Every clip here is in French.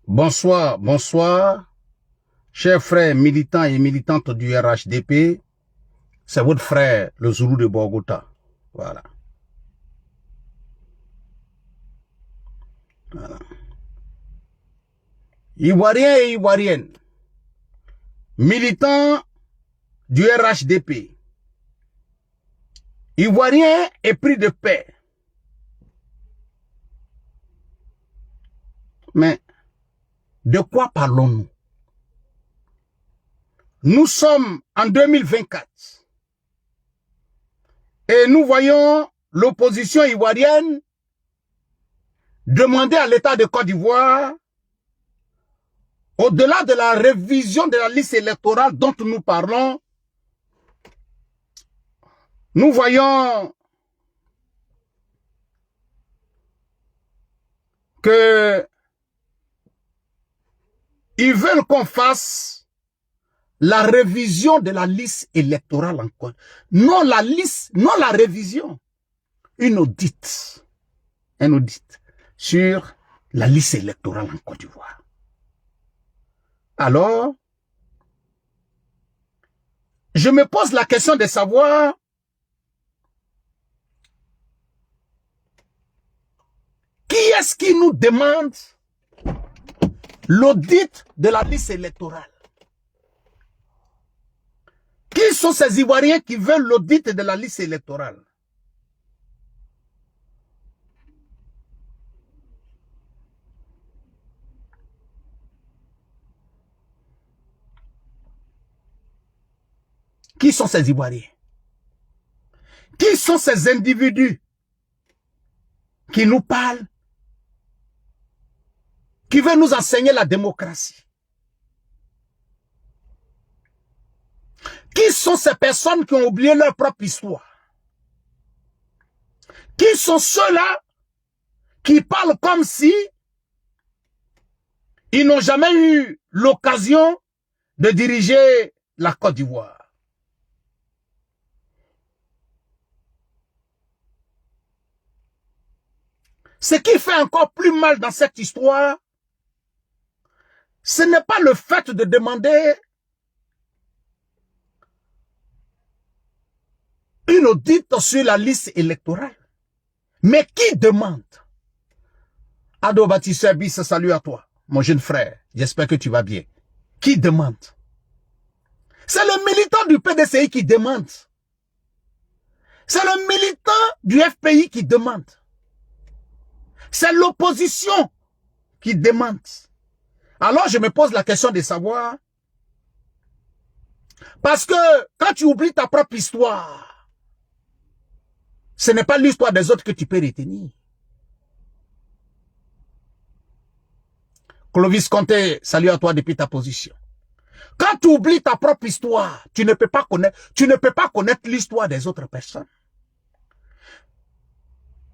Bonsoir, bonsoir. Chers frères militants et militantes du RHDP, c'est votre frère, le Zoulou de Bogota. Voilà. Voilà. Ivoiriens et Ivoiriennes, militants du RHDP, Ivoiriens épris de paix. Mais de quoi parlons-nous? Nous sommes en 2024 et nous voyons l'opposition ivoirienne demander à l'État de Côte d'Ivoire, au-delà de la révision de la liste électorale dont nous parlons, nous voyons que ils veulent qu'on fasse la révision de la liste électorale encore. Non la liste, non la révision. Un audit sur la liste électorale en Côte d'Ivoire. Alors, je me pose la question de savoir qui est-ce qui nous demande l'audit de la liste électorale? Qui sont ces Ivoiriens qui veulent l'audit de la liste électorale? Qui sont ces Ivoiriens? Qui sont ces individus qui nous parlent, qui veulent nous enseigner la démocratie? Qui sont ces personnes qui ont oublié leur propre histoire? Qui sont ceux-là qui parlent comme si ils n'ont jamais eu l'occasion de diriger la Côte d'Ivoire? Ce qui fait encore plus mal dans cette histoire, ce n'est pas le fait de demander une audit sur la liste électorale. Mais qui demande? Ado Baptiste Bis, salut à toi, mon jeune frère. J'espère que tu vas bien. Qui demande? C'est le militant du PDCI qui demande. C'est le militant du FPI qui demande. C'est l'opposition qui demande. Alors je me pose la question de savoir, parce que quand tu oublies ta propre histoire, ce n'est pas l'histoire des autres que tu peux retenir. Clovis Conté, salut à toi depuis ta position. Quand tu oublies ta propre histoire, tu ne peux pas connaître l'histoire des autres personnes.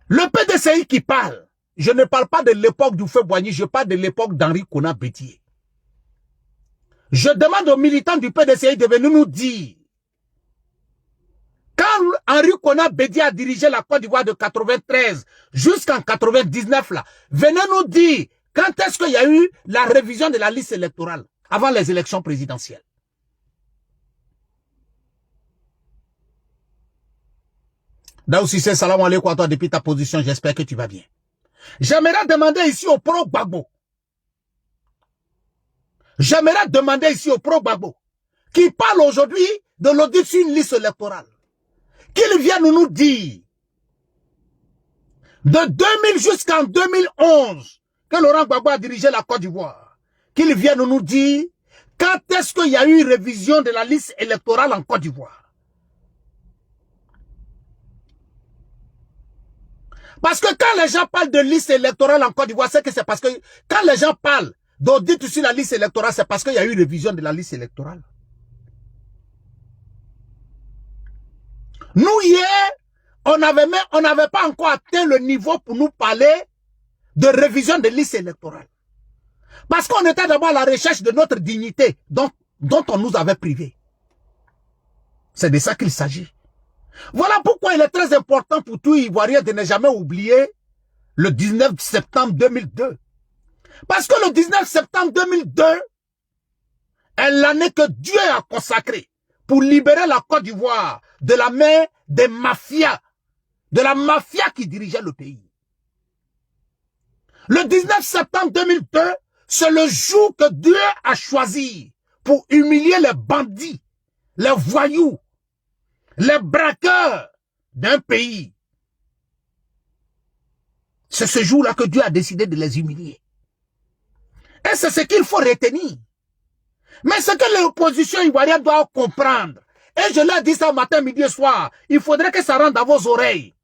Le PDCI qui parle, je ne parle pas de l'époque du feu Boigny, je parle de l'époque d'Henri Konan Bédié. Je demande aux militants du PDCI de venir nous dire, quand Henri Konan Bédié a dirigé la Côte d'Ivoire de 93 jusqu'en 99, là, venez nous dire quand est-ce qu'il y a eu la révision de la liste électorale avant les élections présidentielles. Daoussi, salam alaikum à toi depuis ta position, j'espère que tu vas bien. J'aimerais demander ici au pro-Gbagbo. J'aimerais demander ici au pro-Gbagbo qui parle aujourd'hui de l'audit sur une liste électorale. Qu'il vienne nous dire de 2000 jusqu'en 2011 que Laurent Gbagbo a dirigé la Côte d'Ivoire. Qu'il vienne nous dire quand est-ce qu'il y a eu révision de la liste électorale en Côte d'Ivoire. Parce que quand les gens parlent de liste électorale en Côte d'Ivoire, c'est que c'est parce que quand les gens parlent d'audit sur la liste électorale, c'est parce qu'il y a eu révision de la liste électorale. Nous, hier, on n'avait pas encore atteint le niveau pour nous parler de révision de liste électorale. Parce qu'on était d'abord à la recherche de notre dignité dont on nous avait privé. C'est de ça qu'il s'agit. Voilà pourquoi il est très important pour tout Ivoirien de ne jamais oublier le 19 septembre 2002. Parce que le 19 septembre 2002 est l'année que Dieu a consacrée pour libérer la Côte d'Ivoire de la main des mafias, de la mafia qui dirigeait le pays. Le 19 septembre 2002, c'est le jour que Dieu a choisi pour humilier les bandits, les voyous, les braqueurs d'un pays. C'est ce jour-là que Dieu a décidé de les humilier. Et c'est ce qu'il faut retenir. Mais ce que l'opposition ivoirienne doit comprendre, et je l'ai dit ça matin, midi et soir, il faudrait que ça rentre dans vos oreilles.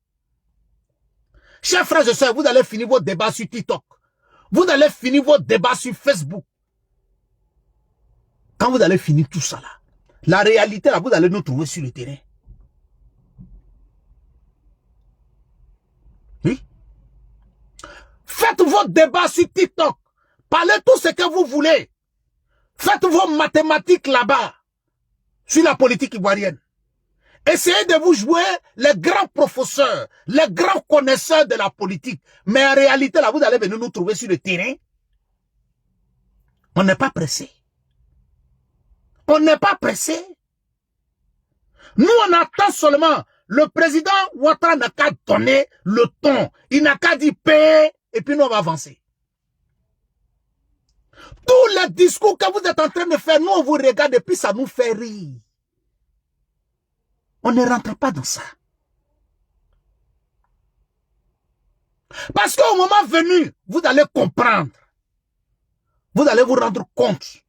Chers frères et sœurs, vous allez finir vos débats sur TikTok. Vous allez finir vos débats sur Facebook. Quand vous allez finir tout ça là, la réalité là, vous allez nous trouver sur le terrain. Oui. Faites vos débats sur TikTok. Parlez tout ce que vous voulez. Faites vos mathématiques là-bas, sur la politique ivoirienne. Essayez de vous jouer les grands professeurs, les grands connaisseurs de la politique. Mais en réalité, là, vous allez venir nous trouver sur le terrain. On n'est pas pressé. On n'est pas pressé. Nous, on attend seulement. Le président Ouattara n'a qu'à donner le ton. Il n'a qu'à dire paix, et puis nous, on va avancer. Tous les discours que vous êtes en train de faire, nous, on vous regarde et puis ça nous fait rire. On ne rentre pas dans ça. Parce qu'au moment venu, vous allez comprendre. Vous allez vous rendre compte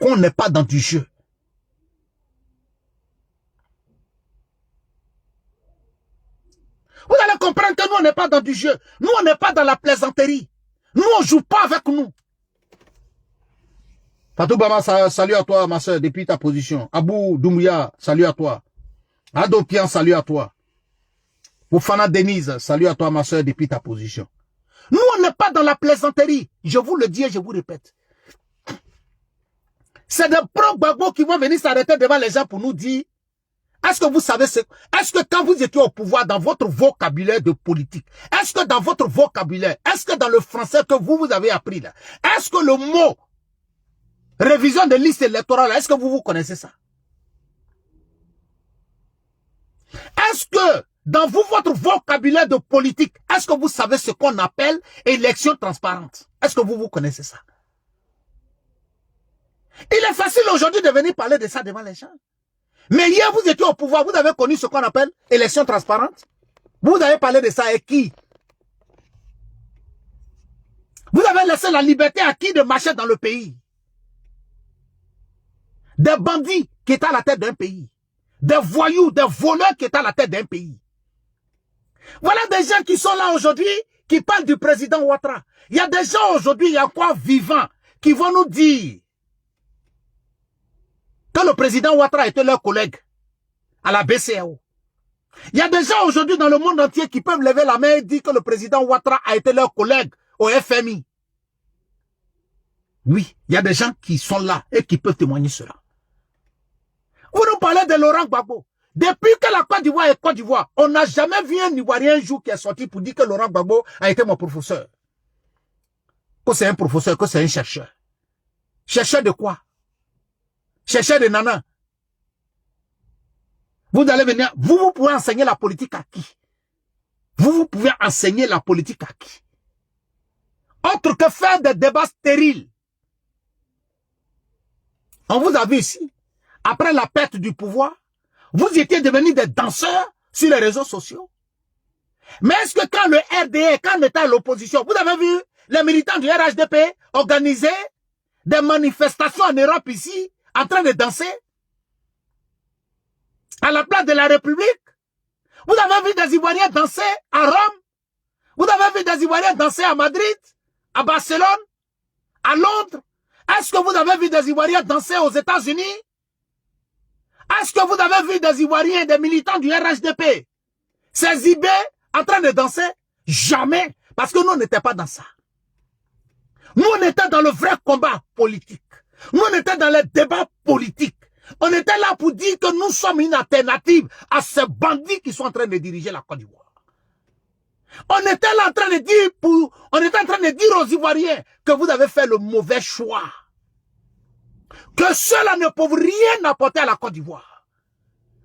qu'on n'est pas dans du jeu. Vous allez comprendre que nous, on n'est pas dans du jeu. Nous, on n'est pas dans la plaisanterie. Nous, on ne joue pas avec nous. Fatou Bama, salut à toi, ma soeur, depuis ta position. Abou Doumbouya, salut à toi. Ado Pian, salut à toi. Oufana Denise, salut à toi, ma soeur, depuis ta position. Nous, on n'est pas dans la plaisanterie. Je vous le dis et je vous répète. C'est des pro-Gbagbo qui vont venir s'arrêter devant les gens pour nous dire, est-ce que vous savez ce... Est-ce que quand vous étiez au pouvoir, dans votre vocabulaire de politique, est-ce que dans votre vocabulaire, est-ce que dans le français que vous avez appris là, est-ce que le mot révision de liste électorale, est-ce que vous connaissez ça? Est-ce que dans votre vocabulaire de politique, est-ce que vous savez ce qu'on appelle élection transparente? Est-ce que vous connaissez ça? Il est facile aujourd'hui de venir parler de ça devant les gens. Mais hier, vous étiez au pouvoir, vous avez connu ce qu'on appelle élection transparente. Vous avez parlé de ça avec qui? Vous avez laissé la liberté à qui de marcher dans le pays? Des bandits qui étaient à la tête d'un pays. Des voyous, des voleurs qui étaient à la tête d'un pays. Voilà des gens qui sont là aujourd'hui, qui parlent du président Ouattara. Il y a des gens aujourd'hui, il y a quoi vivants, qui vont nous dire que le président Ouattara était leur collègue à la BCEAO. Il y a des gens aujourd'hui dans le monde entier qui peuvent lever la main et dire que le président Ouattara a été leur collègue au FMI. Oui, il y a des gens qui sont là et qui peuvent témoigner cela. Vous nous parlez de Laurent Gbagbo. Depuis que la Côte d'Ivoire est Côte d'Ivoire, on n'a jamais vu un Ivoirien un jour qui est sorti pour dire que Laurent Gbagbo a été mon professeur. Que c'est un professeur, que c'est un chercheur. Chercheur de quoi? Chercheur de nana. Vous allez venir, vous pouvez enseigner la politique à qui? Vous pouvez enseigner la politique à qui? Autre que faire des débats stériles. On vous a vu ici, après la perte du pouvoir, vous étiez devenus des danseurs sur les réseaux sociaux. Mais est-ce que quand le RDA, quand on était à l'opposition, vous avez vu les militants du RHDP organiser des manifestations en Europe ici, en train de danser à la place de la République? Vous avez vu des Ivoiriens danser à Rome? Vous avez vu des Ivoiriens danser à Madrid, à Barcelone, à Londres? Est-ce que vous avez vu des Ivoiriens danser aux États-Unis? Est-ce que vous avez vu des Ivoiriens, des militants du RHDP, ces IB en train de danser? Jamais. Parce que nous, on n'était pas dans ça. Nous, on était dans le vrai combat politique. Nous, on était dans les débats politiques. On était là pour dire que nous sommes une alternative à ces bandits qui sont en train de diriger la Côte d'Ivoire. On était là en train de dire on était en train de dire aux Ivoiriens que vous avez fait le mauvais choix. Que cela ne peuvent rien apporter à la Côte d'Ivoire.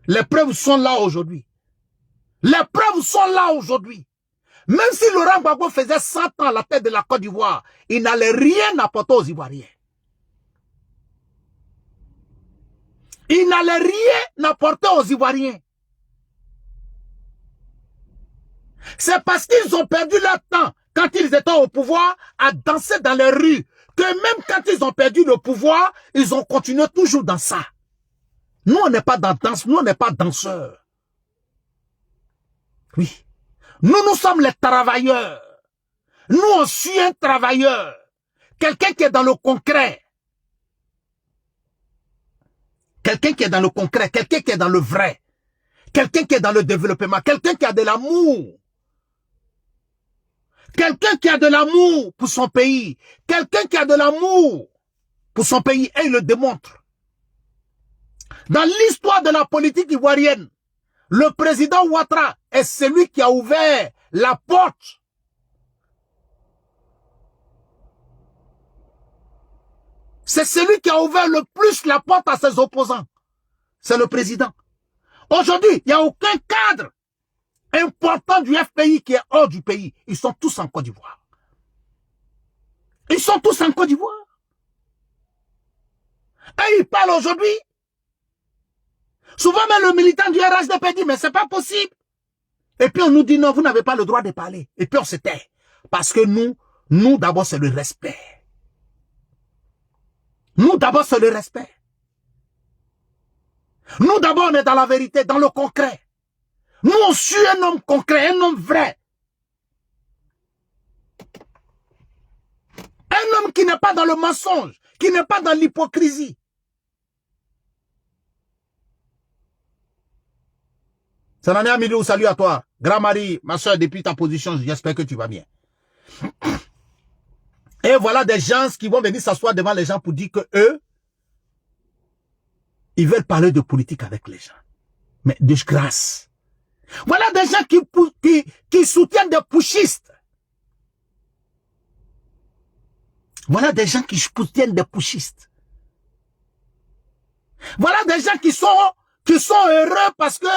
Les preuves sont là aujourd'hui. Les preuves sont là aujourd'hui. Même si Laurent Gbagbo faisait 100 ans à la tête de la Côte d'Ivoire, il n'allait rien apporter aux Ivoiriens. Il n'allait rien apporter aux Ivoiriens. C'est parce qu'ils ont perdu leur temps quand ils étaient au pouvoir à danser dans les rues, que même quand ils ont perdu le pouvoir, ils ont continué toujours dans ça. Nous, on n'est pas dans danse, nous, on n'est pas danseurs. Oui. Nous sommes les travailleurs. Nous, on suit un travailleur. Quelqu'un qui est dans le concret. Quelqu'un qui est dans le concret, quelqu'un qui est dans le vrai. Quelqu'un qui est dans le développement, quelqu'un qui a de l'amour. Quelqu'un qui a de l'amour pour son pays. Quelqu'un qui a de l'amour pour son pays et il le démontre. Dans l'histoire de la politique ivoirienne, le président Ouattara est celui qui a ouvert la porte. C'est celui qui a ouvert le plus la porte à ses opposants. C'est le président. Aujourd'hui, il n'y a aucun cadre important du FPI qui est hors du pays. Ils sont tous en Côte d'Ivoire. Ils sont tous en Côte d'Ivoire. Et ils parlent aujourd'hui. Souvent même le militant du RHDP dit, mais c'est pas possible. Et puis on nous dit, non, vous n'avez pas le droit de parler. Et puis on se tait. Parce que nous d'abord c'est le respect. Nous d'abord c'est le respect. Nous d'abord on est dans la vérité, dans le concret. Nous on suit un homme concret, un homme vrai. Un homme qui n'est pas dans le mensonge, qui n'est pas dans l'hypocrisie. Sanane Amilou, salut à toi. Grand-Marie, ma soeur, depuis ta position, j'espère que tu vas bien. Et voilà des gens qui vont venir s'asseoir devant les gens pour dire que eux, ils veulent parler de politique avec les gens. Mais de grâce. Voilà des gens qui soutiennent des putschistes. Voilà des gens qui soutiennent des putschistes. Voilà des gens qui sont heureux parce que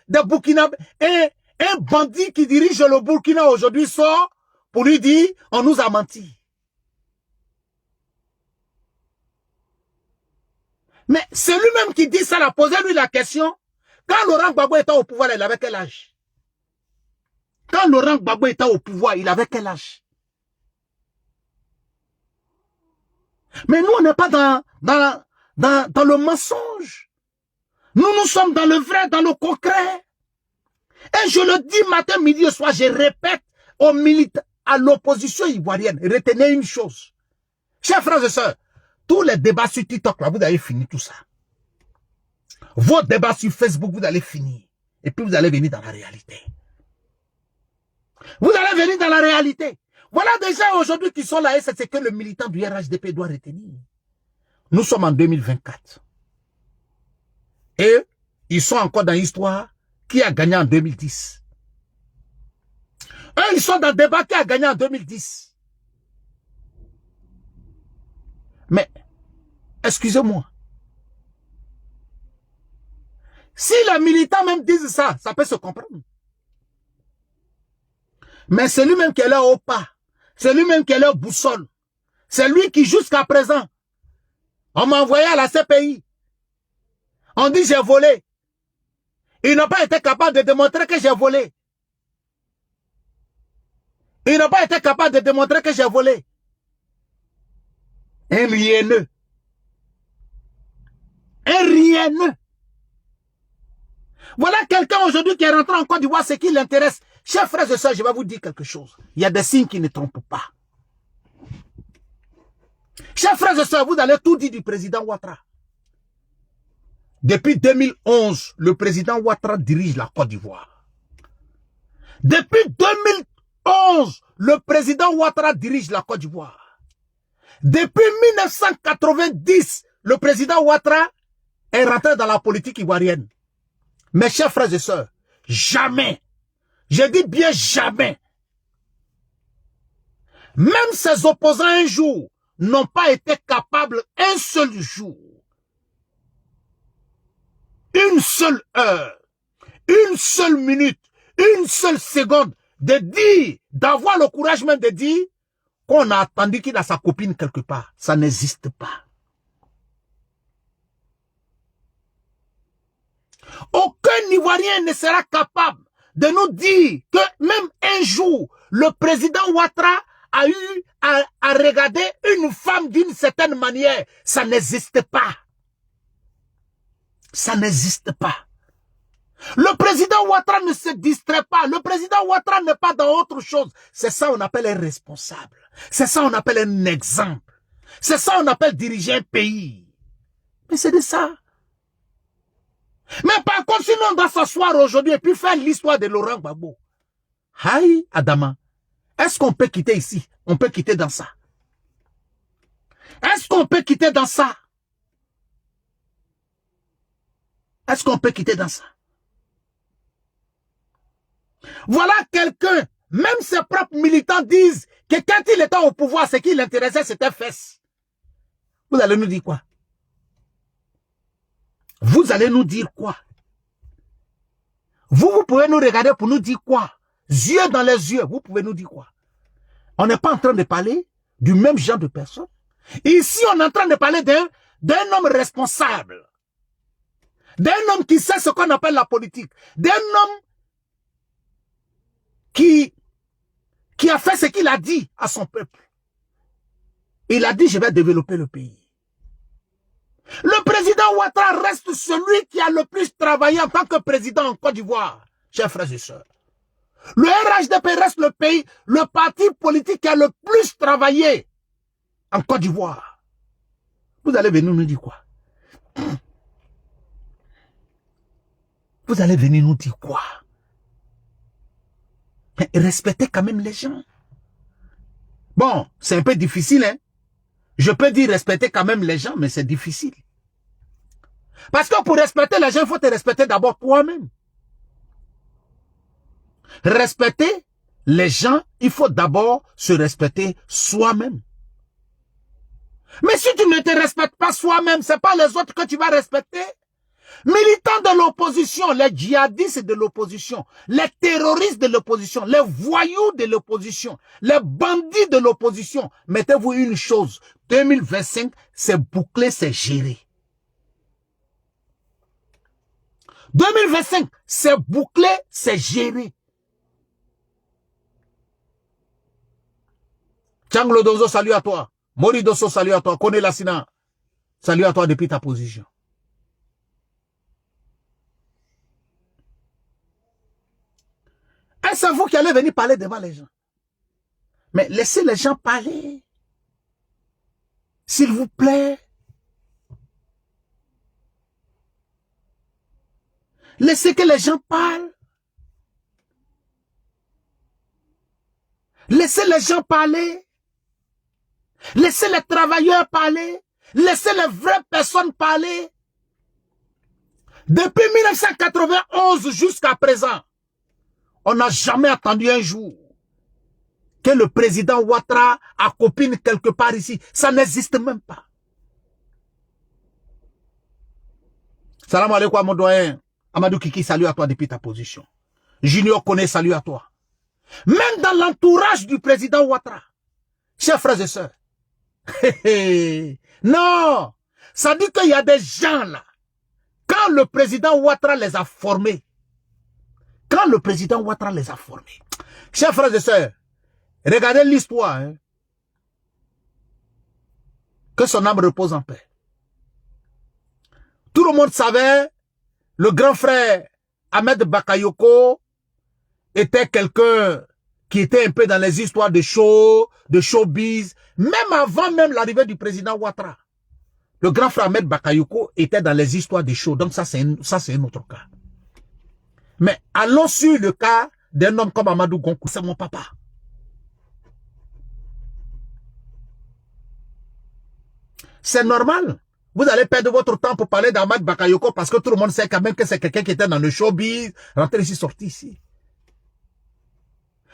des Burkinabés, un bandit qui dirige le Burkina aujourd'hui sort pour lui dire on nous a menti. Mais c'est lui-même qui dit ça, là, posez-lui la question. Quand Laurent Gbagbo était au pouvoir, il avait quel âge? Quand Laurent Gbagbo était au pouvoir, il avait quel âge? Mais nous, on n'est pas dans le mensonge. Nous sommes dans le vrai, dans le concret. Et je le dis matin, midi et soir, je répète aux militants, à l'opposition ivoirienne, retenez une chose. Chers frères et sœurs, tous les débats sur TikTok, là, vous allez finir tout ça. Vos débats sur Facebook, vous allez finir. Et puis vous allez venir dans la réalité. Vous allez venir dans la réalité. Voilà des gens aujourd'hui qui sont là et c'est ce que le militant du RHDP doit retenir. Nous sommes en 2024. Et ils sont encore dans l'histoire qui a gagné en 2010. Eux, ils sont dans le débat qui a gagné en 2010. Mais, excusez-moi. Si les militants même disent ça, ça peut se comprendre. Mais c'est lui-même qui est là au pas. C'est lui-même qui est là au boussole. C'est lui qui, jusqu'à présent, on m'a envoyé à la CPI. On dit j'ai volé. Ils n'ont pas été capables de démontrer que j'ai volé. Ils n'ont pas été capables de démontrer que j'ai volé. Un rieneux. Un rieneux. Voilà quelqu'un aujourd'hui qui est rentré en Côte d'Ivoire, ce qui l'intéresse. Chers frères et sœurs, je vais vous dire quelque chose. Il y a des signes qui ne trompent pas. Chers frères et sœurs, vous allez tout dire du président Ouattara. Depuis 2011, le président Ouattara dirige la Côte d'Ivoire. Depuis 2011, le président Ouattara dirige la Côte d'Ivoire. Depuis 1990, le président Ouattara est rentré dans la politique ivoirienne. Mes chers frères et sœurs, jamais, je dis bien jamais, Même ses opposants un jour n'ont pas été capables un seul jour, une seule heure, une seule minute, une seule seconde de dire, d'avoir le courage même de dire qu'on a attendu qu'il a sa copine quelque part. Ça n'existe pas. Aucun Ivoirien ne sera capable de nous dire que même un jour, le président Ouattara a eu à regarder une femme d'une certaine manière. Ça n'existe pas. Ça n'existe pas. Le président Ouattara ne se distrait pas. Le président Ouattara n'est pas dans autre chose. C'est ça qu'on appelle un responsable. C'est ça qu'on appelle un exemple. C'est ça qu'on appelle diriger un pays. Mais c'est de ça. Mais par contre, sinon on doit s'asseoir aujourd'hui et puis faire l'histoire de Laurent Gbagbo. Aïe, Adama. Est-ce qu'on peut quitter ici? On peut quitter dans ça. Est-ce qu'on peut quitter dans ça? Est-ce qu'on peut quitter dans ça? Voilà quelqu'un, même ses propres militants disent que quand il était au pouvoir, ce qui l'intéressait, c'était fesses. Vous allez nous dire quoi? Vous allez nous dire quoi? Vous pouvez nous regarder pour nous dire quoi? Yeux dans les yeux, vous pouvez nous dire quoi? On n'est pas en train de parler du même genre de personne. Ici, on est en train de parler d'un homme responsable. D'un homme qui sait ce qu'on appelle la politique. D'un homme qui a fait ce qu'il a dit à son peuple. Il a dit, je vais développer le pays. Le président Ouattara reste celui qui a le plus travaillé en tant que président en Côte d'Ivoire, chers frères et sœurs. Le RHDP reste le parti politique qui a le plus travaillé en Côte d'Ivoire. Vous allez venir nous dire quoi? Vous allez venir nous dire quoi? Mais respectez quand même les gens. Bon, c'est un peu difficile, hein? Je peux dire respecter quand même les gens, mais c'est difficile. Parce que pour respecter les gens, il faut te respecter d'abord toi-même. Respecter les gens, il faut d'abord se respecter soi-même. Mais si tu ne te respectes pas soi-même, c'est pas les autres que tu vas respecter. Militants de l'opposition, les djihadistes de l'opposition, les terroristes de l'opposition, les voyous de l'opposition, les bandits de l'opposition. Mettez-vous une chose, 2025, c'est bouclé, c'est géré. 2025, c'est bouclé, c'est géré. Tchanglo Dozo, salut à toi. Mori Dosso, salut à toi. Kone Lassina, salut à toi depuis ta position. Et c'est vous qui allez venir parler devant les gens. Mais laissez les gens parler. S'il vous plaît. Laissez que les gens parlent. Laissez les gens parler. Laissez les travailleurs parler. Laissez les vraies personnes parler. Depuis 1991 jusqu'à présent, on n'a jamais attendu un jour que le président Ouattara a copine quelque part ici. Ça n'existe même pas. Salam alaikum, mon doyen. Amadou Kiki, salut à toi depuis ta position. Junior Kone, salut à toi. Même dans l'entourage du président Ouattara, chers frères et sœurs, non, ça dit qu'il y a des gens là, quand le président Ouattara les a formés, chers frères et sœurs, regardez l'histoire, hein, que son âme repose en paix. Tout le monde savait, le grand frère Ahmed Bakayoko était quelqu'un qui était un peu dans les histoires de showbiz, même avant même l'arrivée du président Ouattara. Le grand frère Ahmed Bakayoko était dans les histoires de show, donc ça c'est un autre cas. Mais allons sur le cas d'un homme comme Amadou Gonkou, c'est mon papa. C'est normal. Vous allez perdre votre temps pour parler d'Ahmed Bakayoko parce que tout le monde sait quand même que c'est quelqu'un qui était dans le showbiz, rentré ici, sorti ici.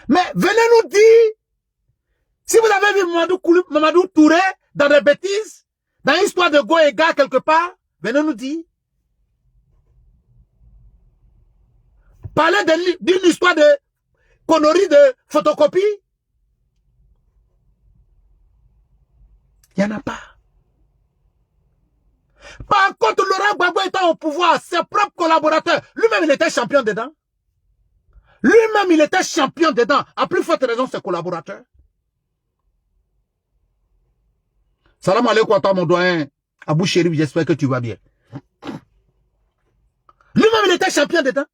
Mais venez nous dire, Si vous avez vu Mamadou Touré dans des bêtises, dans l'histoire de Goéga quelque part, venez nous dire. Parlez d'une histoire de conneries de photocopie. Il n'y en a pas. Par contre, Laurent Gbagbo étant au pouvoir, ses propres collaborateurs, lui-même il était champion dedans. Lui-même il était champion dedans. À plus forte raison, ses collaborateurs. Salam alaikum à toi, mon doyen. Abou Chérif, j'espère que tu vas bien. Lui-même il était champion dedans.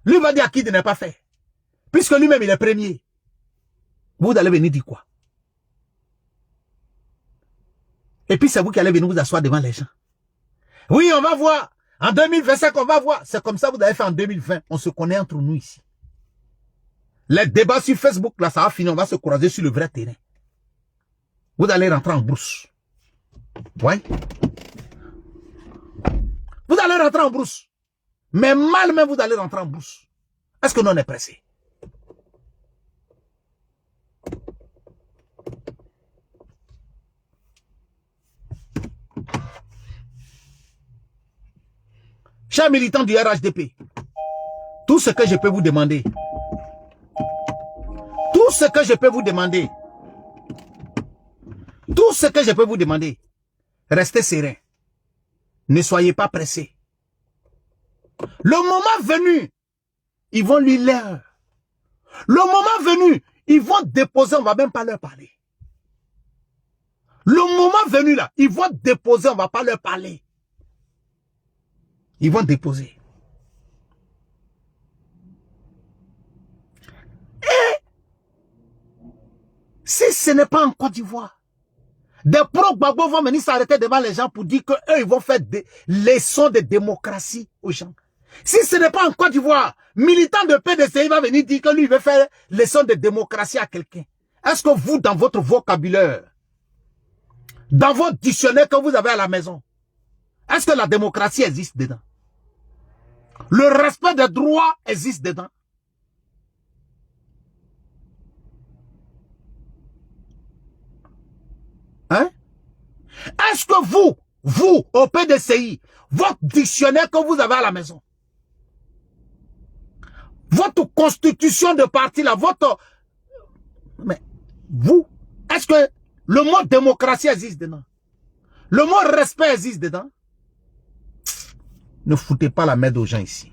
Lui va dire à qui de ne pas faire. Puisque lui-même il est premier. Vous allez venir dire quoi? Et puis c'est vous qui allez venir vous asseoir devant les gens. Oui, on va voir. En 2025, on va voir. C'est comme ça que vous avez fait en 2020. On se connaît entre nous ici. Les débats sur Facebook, là, ça va finir. On va se croiser sur le vrai terrain. Vous allez rentrer en brousse. Ouais. Vous allez rentrer en brousse. Mais mal même, vous allez rentrer en brousse. Est-ce que nous, on est pressé? Chers militants du RHDP, tout ce que je peux vous demander, restez serein. Ne soyez pas pressés. Le moment venu, ils vont lui l'air. Le moment venu, ils vont déposer, on ne va même pas leur parler. Le moment venu là, ils vont déposer, on ne va pas leur parler. Ils vont déposer. Et si ce n'est pas en Côte d'Ivoire, des pro-Gbagbo vont venir s'arrêter devant les gens pour dire qu'eux, ils vont faire des leçons de démocratie aux gens. Si ce n'est pas en Côte d'Ivoire, militant de PDCI va venir dire que lui, il veut faire leçon de démocratie à quelqu'un. Est-ce que vous, dans votre vocabulaire, dans votre dictionnaire que vous avez à la maison, est-ce que la démocratie existe dedans? Le respect des droits existe dedans? Hein? Est-ce que vous, au PDCI, votre dictionnaire que vous avez à la maison, votre constitution de parti, là, votre... Mais vous, est-ce que le mot démocratie existe dedans? Le mot respect existe dedans? Ne foutez pas la merde aux gens ici.